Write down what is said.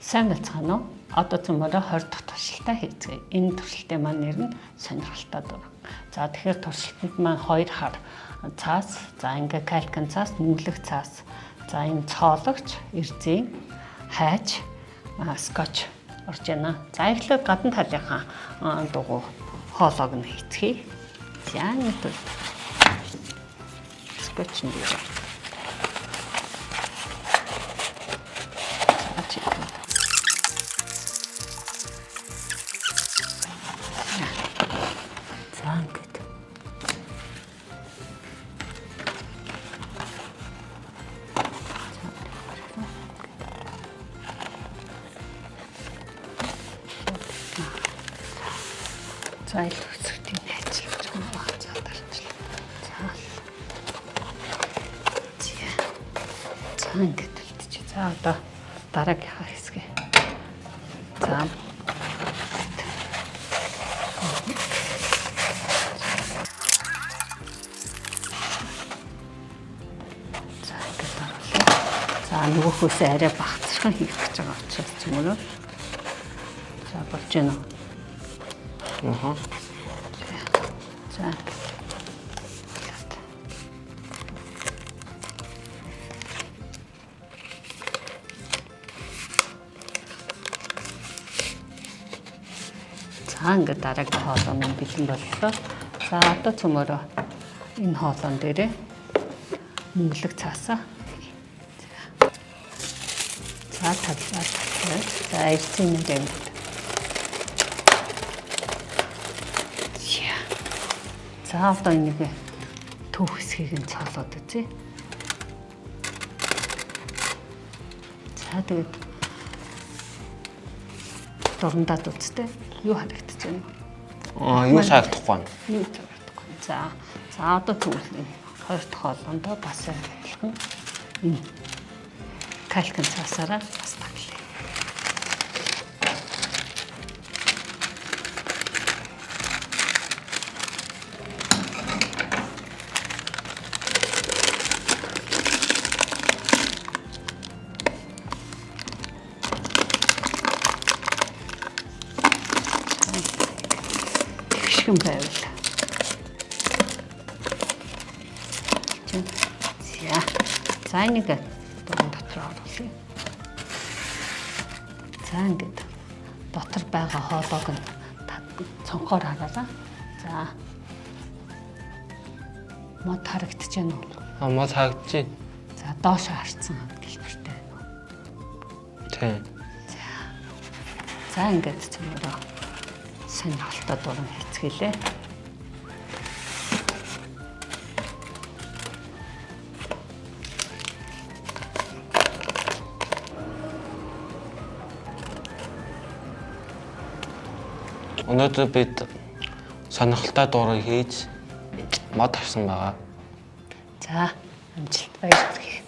Сайн байцгаана уу? Одоо цөмөрө 20 дахь туршилтаа хийцгээе. Энэ туршилтын маань нэр нь сонирхолтой дуран. За тэгэхээр туршилтанд маань 2 хар цаас, за ингээ калькин цаас, нүглэх цаас, за энэ цоологч, эрзэн, хайж, скотч орж байна. За эхлээд гадна талынхаа дугуй хоолойг нь хийцгээе. За нэг тул скотч нь дээр. За ил үсгтийн найзлж байгаа. За дарчлаа. За ингээд үлдчих. За одоо дараагийнхаа хэсгээ. За. За ингээд оруулаа. За нөгөөхөөсөө арай багцхан хийх гэж байгаа учраас цөмөрөө. За болж байна. За. За ингээд дараагийн хоолой нь бэлэн боллоо. За одоо цөмөрөө энэ хоолойн дээрээ нүглэх цаасаа. За тавлаа. За эрцэн нэрээ. За одоо энийг төв хэсгийг нь цоолоод үзье. За тэгээд дурандаад үзтээ юу харагдаж байна? Юу шаардахгүй. Юу шаардахгүй. За одоо түүхний 2 дахь хоолондоо бас адилхан энэ калькин цаасаараа бас таглая. Тэгшгэн байвал. За энийг дуран дотор оруулъя. За ингээд дотор байгаа хоолойг нь цонхоор хараарай. За мод харагдаж байна уу? Мод харагдаж байна. За доош харцсан гэлбэртэй байна уу? Тийм. За ингээд цөмөрөө сонирхолтой дуран хийцгээлээ. Өнөөдөр бид сонирхолтой дуран хийж мод авсан байгаа. За амжилт баярлалаа.